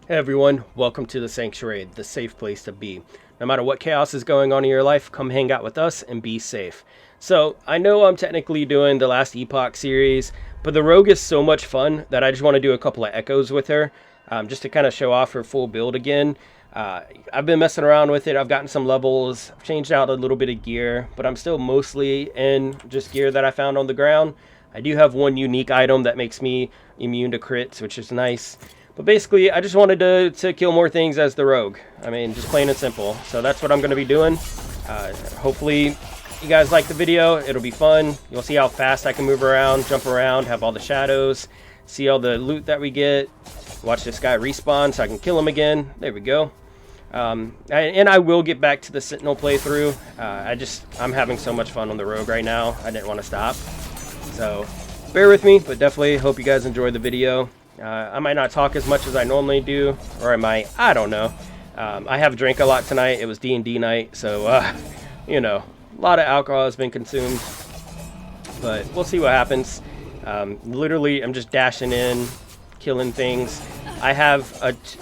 Hey everyone, welcome to the Sanctuary, the safe place to be. No matter what chaos is going on in your life, come hang out with us and be safe. So, I know I'm technically doing the last Epoch series, but the Rogue is so much fun that I just want to do a couple of echoes with her, just to kind of show off her full build again. I've been messing around with it, I've gotten some levels, I've changed out a little bit of gear, but I'm still mostly in just gear that I found on the ground. I do have one unique item that makes me immune to crits, which is nice. But basically, I just wanted to kill more things as the rogue. I mean, just plain and simple. So that's what I'm going to be doing. Hopefully, you guys like the video. It'll be fun. You'll see how fast I can move around, jump around, have all the shadows, see all the loot that we get. Watch this guy respawn so I can kill him again. There we go. And I will get back to the Sentinel playthrough. I'm having so much fun on the rogue right now. I didn't want to stop. So bear with me, but definitely hope you guys enjoyed the video. I might not talk as much as I normally do, or I don't know. I have drank a lot tonight. It was D&D night, so, you know, a lot of alcohol has been consumed. But we'll see what happens. Literally, I'm just dashing in, killing things. I have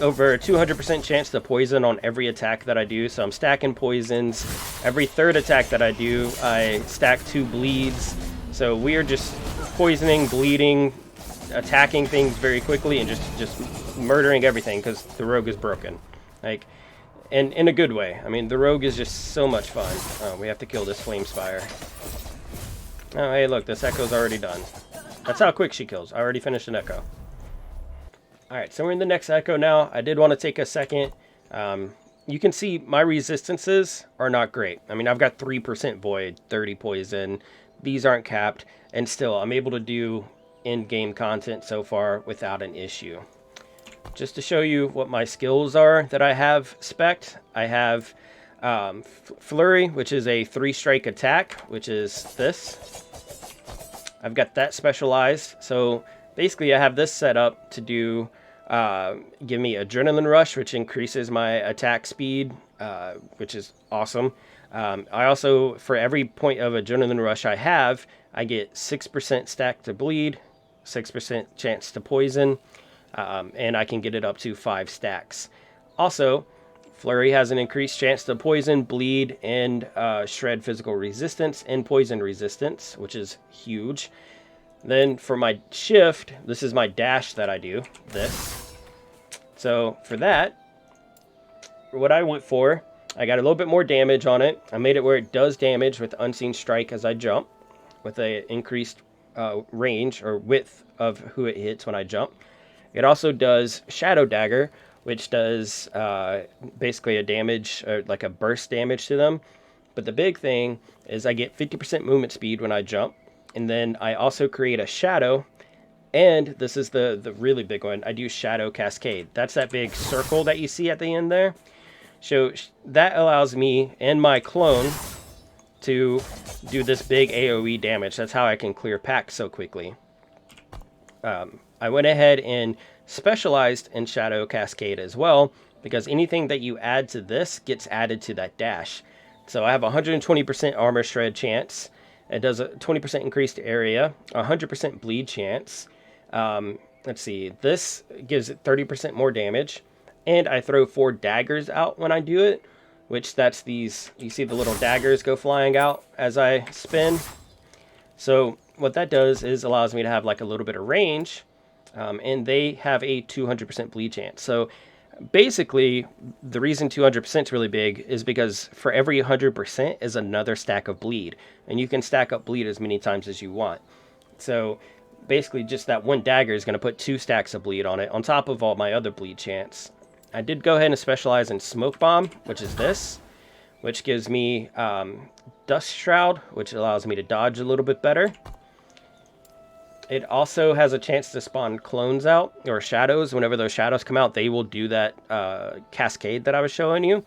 over a 200% chance to poison on every attack that I do, so I'm stacking poisons. Every third attack that I do, I stack 2 bleeds. So we are just poisoning, bleeding, attacking things very quickly and just murdering everything because the rogue is broken, like, and in a good way. I mean, the rogue is just so much fun. Oh, we have to kill this flame spire. Oh, hey, look, this echo's already done. That's how quick she kills. I already finished an echo. All right, so we're in the next echo now. I did want to take a second. You can see my resistances are not great. I mean, I've got 3% void, 30 poison. These aren't capped, and still I'm able to do in-game content so far without an issue. Just to show you what my skills are that I have spec'd, I have Flurry, which is a 3-strike attack, which is this. I've got that specialized, so basically I have this set up to do give me Adrenaline Rush, which increases my attack speed, which is awesome. I also, for every point of Adrenaline Rush I have, I get 6% stack to bleed, 6% chance to poison, and I can get it up to 5 stacks. Also, Flurry has an increased chance to poison, bleed, and shred physical resistance and poison resistance, which is huge. Then for my shift, this is my dash that I do, this. So for that, what I went for, I got a little bit more damage on it. I made it where it does damage with Unseen Strike as I jump, with a increased range or width of who it hits when I jump. It also does Shadow Dagger, which does basically a damage, like a burst damage to them. But the big thing is I get 50% movement speed when I jump. And then I also create a shadow. And this is the really big one. I do Shadow Cascade. That's that big circle that you see at the end there. So that allows me and my clone to do this big AoE damage. That's how I can clear packs so quickly. I went ahead and specialized in Shadow Cascade as well, because anything that you add to this gets added to that dash. So I have 120% armor shred chance. It does a 20% increased area, 100% bleed chance. Let's see, this gives it 30% more damage. And I throw 4 daggers out when I do it, which that's these, you see the little daggers go flying out as I spin. So what that does is allows me to have like a little bit of range, and they have a 200% bleed chance. So basically, the reason 200% is really big is because for every 100% is another stack of bleed, and you can stack up bleed as many times as you want. So basically, just that one dagger is going to put 2 stacks of bleed on it, on top of all my other bleed chance. I did go ahead and specialize in Smoke Bomb, which is this, which gives me Dust Shroud, which allows me to dodge a little bit better. It also has a chance to spawn clones out, or shadows. Whenever those shadows come out, they will do that cascade that I was showing you.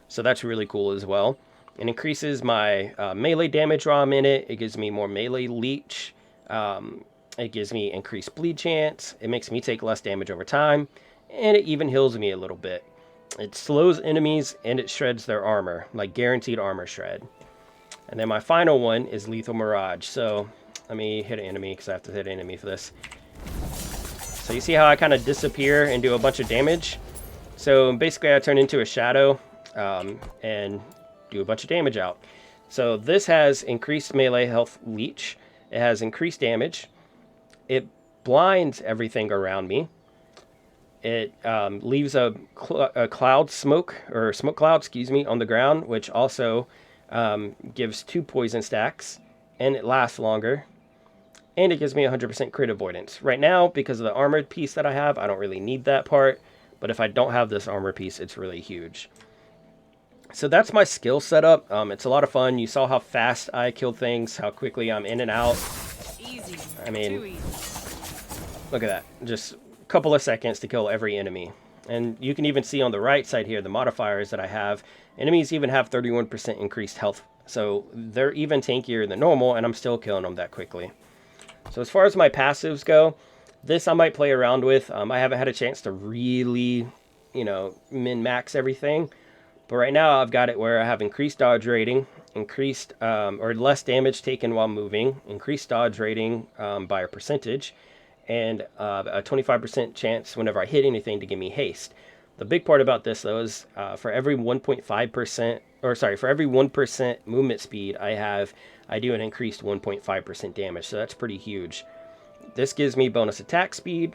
So that's really cool as well. It increases my melee damage while I'm in it. It gives me more melee leech. It gives me increased bleed chance. It makes me take less damage over time. And it even heals me a little bit. It slows enemies and it shreds their armor, like guaranteed armor shred. And then my final one is Lethal Mirage. So let me hit an enemy because I have to hit an enemy for this. So you see how I kind of disappear and do a bunch of damage? So basically I turn into a shadow and do a bunch of damage out. So this has increased melee health leech. It has increased damage. It blinds everything around me. It leaves a cloud smoke, or smoke cloud, excuse me, on the ground, which also gives 2 poison stacks, and it lasts longer. And it gives me 100% crit avoidance. Right now, because of the armored piece that I have, I don't really need that part. But if I don't have this armor piece, it's really huge. So that's my skill setup. It's a lot of fun. You saw how fast I kill things, how quickly I'm in and out. Easy. I mean, look at that. Just a couple of seconds to kill every enemy. And you can even see on the right side here, the modifiers that I have. Enemies even have 31% increased health. So they're even tankier than normal, and I'm still killing them that quickly. So as far as my passives go, this I might play around with. I haven't had a chance to really, min-max everything. But right now I've got it where I have increased dodge rating, increased or less damage taken while moving, increased dodge rating by a percentage, and a 25% chance whenever I hit anything to give me haste. The big part about this though is for every 1.5%, or sorry, for every 1% movement speed I do an increased 1.5% damage, so that's pretty huge. This gives me bonus attack speed.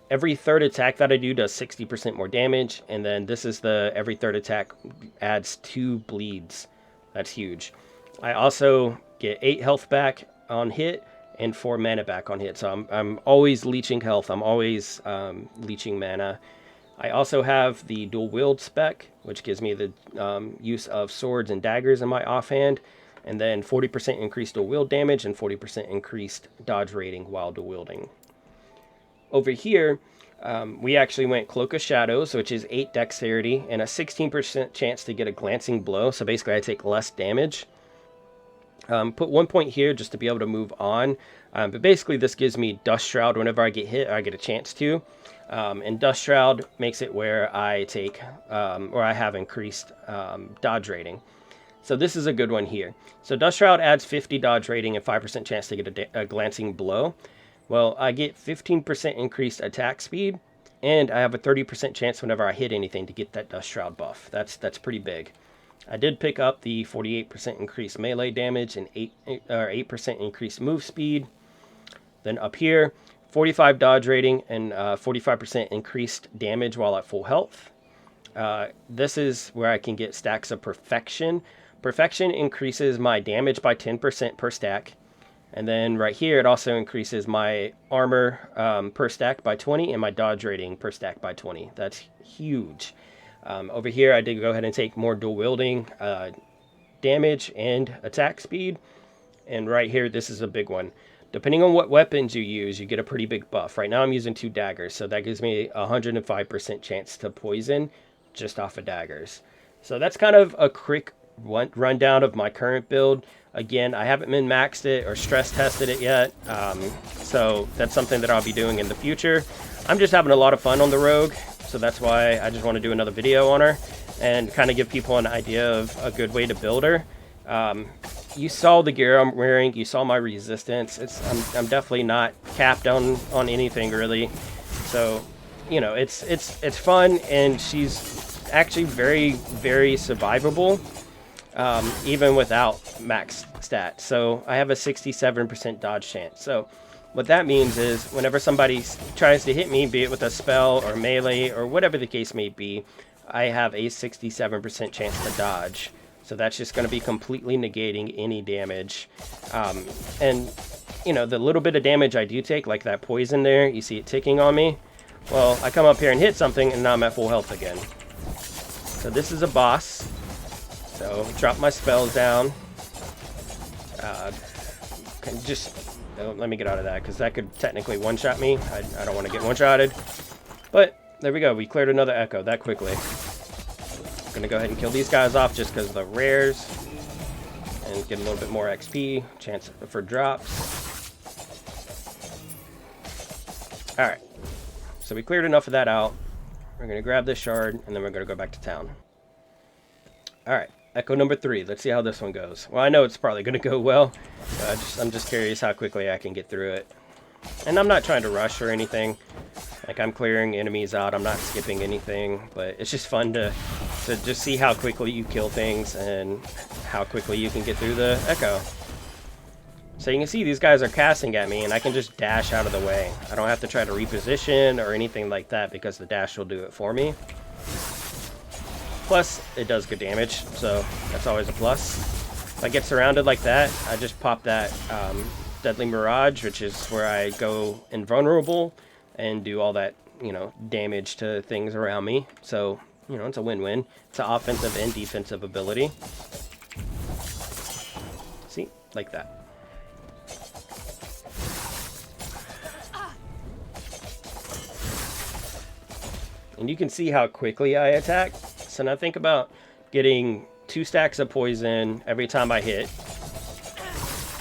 Every third attack that I do does 60% more damage, and then this is the every third attack adds 2 bleeds. That's huge. I also get 8 health back on hit and 4 mana back on hit, so I'm always leeching health. I'm always leeching mana. I also have the dual wield spec, which gives me the use of swords and daggers in my offhand, and then 40% increased dual wield damage and 40% increased dodge rating while dual wielding. Over here, we actually went Cloak of Shadows, which is 8 dexterity and a 16% chance to get a glancing blow. So basically I take less damage. Put 1 point here just to be able to move on. But basically this gives me Dust Shroud whenever I get hit, I get a chance to. And Dust Shroud makes it where I take, or I have increased dodge rating. So this is a good one here. So Dust Shroud adds 50 dodge rating and 5% chance to get a glancing blow. Well, I get 15% increased attack speed, and I have a 30% chance whenever I hit anything to get that Dust Shroud buff. That's pretty big. I did pick up the 48% increased melee damage and 8% increased move speed. Then up here, 45 dodge rating and 45% increased damage while at full health. This is where I can get stacks of Perfection. Perfection increases my damage by 10% per stack. And then right here, it also increases my armor per stack by 20 and my dodge rating per stack by 20. That's huge. Over here, I did go ahead and take more dual wielding damage and attack speed. And right here, this is a big one. Depending on what weapons you use, you get a pretty big buff. Right now, I'm using 2 daggers, so that gives me a 105% chance to poison just off of daggers. So that's kind of a quick rundown of my current build. Again, I haven't min-maxed it or stress tested it yet, so that's something that I'll be doing in the future. I'm just having a lot of fun on the Rogue, so that's why I just want to do another video on her and kind of give people an idea of a good way to build her. You saw the gear I'm wearing, you saw my resistance. I'm definitely not capped on anything really, so it's fun, and she's actually very, very survivable. Even without max stat. So I have a 67% dodge chance. So what that means is whenever somebody tries to hit me, be it with a spell or melee or whatever the case may be, I have a 67% chance to dodge. So that's just going to be completely negating any damage. And the little bit of damage I do take, like that poison there, you see it ticking on me. Well, I come up here and hit something and now I'm at full health again. So this is a boss. So drop my spells down. Let me get out of that because that could technically one-shot me. I don't want to get one-shotted. But there we go. We cleared another Echo that quickly. I'm going to go ahead and kill these guys off just because of the rares. And get a little bit more XP. Chance for drops. Alright. So we cleared enough of that out. We're going to grab this shard and then we're going to go back to town. Alright. Echo number 3. Let's see how this one goes. Well, I know it's probably going to go well. I'm just curious how quickly I can get through it. And I'm not trying to rush or anything. Like, I'm clearing enemies out, I'm not skipping anything, but it's just fun to just see how quickly you kill things and how quickly you can get through the echo. So you can see these guys are casting at me, and I can just dash out of the way. I don't have to try to reposition or anything like that because the dash will do it for me. Plus, it does good damage, so that's always a plus. If I get surrounded like that, I just pop that Deadly Mirage, which is where I go invulnerable and do all that, you know, damage to things around me. So, you know, it's a win-win. It's an offensive and defensive ability. See? Like that. And you can see how quickly I attack. So now think about getting 2 stacks of poison every time I hit.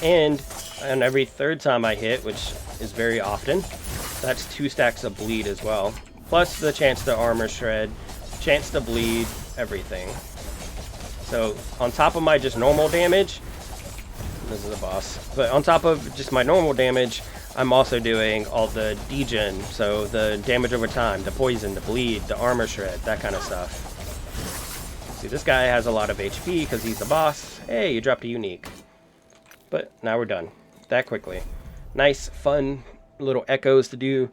And on every 3rd time I hit, which is very often, that's 2 stacks of bleed as well. Plus the chance to armor shred, chance to bleed, everything. So on top of my just normal damage, this is a boss, but on top of just my normal damage, I'm also doing all the degen, so the damage over time, the poison, the bleed, the armor shred, that kind of stuff. See, this guy has a lot of HP because he's the boss. Hey, you dropped a unique. But now we're done. That quickly. Nice, fun little echoes to do.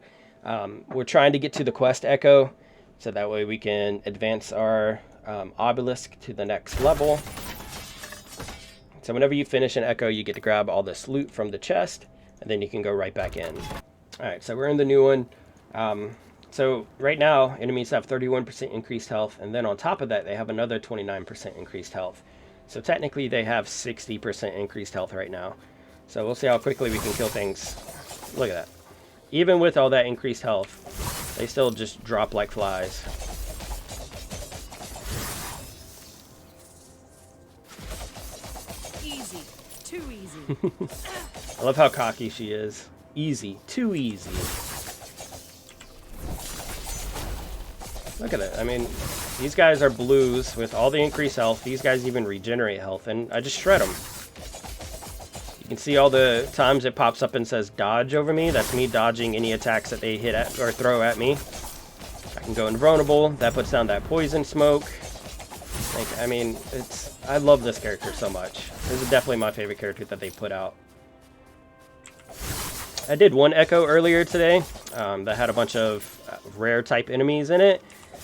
We're trying to get to the quest echo, so that way we can advance our obelisk to the next level. So whenever you finish an echo, you get to grab all this loot from the chest, and then you can go right back in. Alright, so we're in the new one. So right now, enemies have 31% increased health, and then on top of that, they have another 29% increased health. So technically, they have 60% increased health right now. So we'll see how quickly we can kill things. Look at that. Even with all that increased health, they still just drop like flies. Easy. Too easy. I love how cocky she is. Easy. Too easy. Look at it. I mean, these guys are blues with all the increased health. These guys even regenerate health, and I just shred them. You can see all the times it pops up and says dodge over me. That's me dodging any attacks that they hit at or throw at me. I can go invulnerable. That puts down that poison smoke. Like, I mean, I love this character so much. This is definitely my favorite character that they put out. I did one echo earlier today that had a bunch of rare type enemies in it,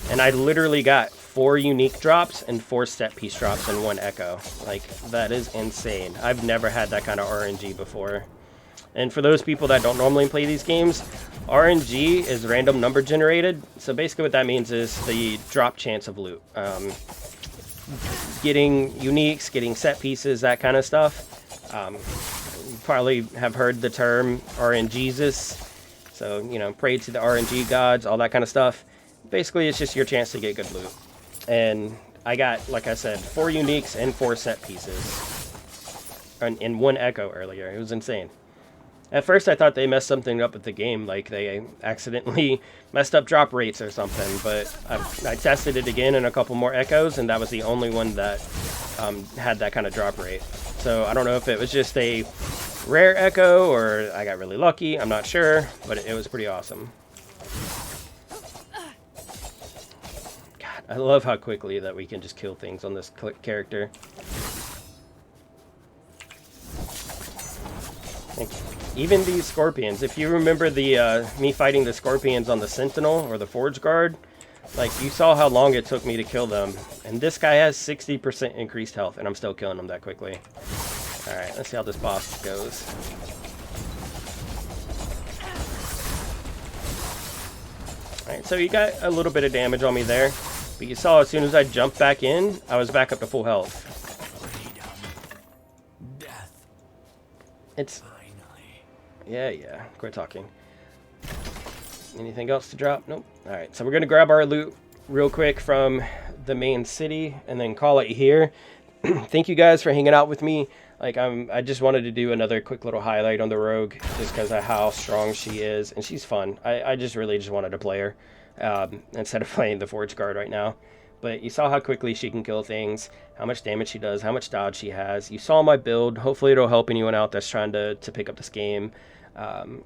and I literally got 4 unique drops and 4 set piece drops in one echo. Like, that is insane. I've never had that kind of RNG before. And for those people that don't normally play these games, RNG is random number generated. So basically what that means is the drop chance of loot. Getting uniques, getting set pieces, that kind of stuff. You probably have heard the term RNGesus. So, you know, pray to the RNG gods, all that kind of stuff. Basically, it's just your chance to get good loot. And I got, like I said, 4 uniques and 4 set pieces in one echo earlier. It was insane. At first, I thought they messed something up with the game, like they accidentally messed up drop rates or something. But I tested it again in a couple more echoes, and that was the only one that had that kind of drop rate. So I don't know if it was just a rare echo or I got really lucky. I'm not sure, but it was pretty awesome. God, I love how quickly that we can just kill things on this character. Even these scorpions, if you remember the me fighting the scorpions on the Sentinel or the Forge Guard, like, you saw how long it took me to kill them, and this guy has 60% increased health, and I'm still killing them that quickly. Alright, let's see how this boss goes. Alright, so you got a little bit of damage on me there, but you saw as soon as I jumped back in, I was back up to full health. It's... Yeah, quit talking. Anything else to drop? Nope. Alright, so we're going to grab our loot real quick from the main city and then call it here. Thank you guys for hanging out with me. Like, I just wanted to do another quick little highlight on the Rogue just because of how strong she is, and she's fun. I just really wanted to play her instead of playing the Forge Guard right now. But you saw how quickly she can kill things, how much damage she does, how much dodge she has. You saw my build. Hopefully it'll help anyone out that's trying to pick up this game,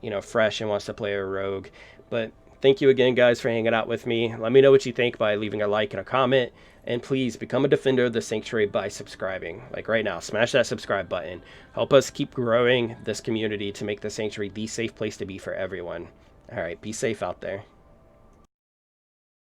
you know, fresh and wants to play a Rogue. But Thank you again, guys, for hanging out with me. Let me know what you think by leaving a like and a comment. And please become a defender of the sanctuary by subscribing. Like right now, smash that subscribe button. Help us keep growing this community to make the sanctuary the safe place to be for everyone. All right, be safe out there.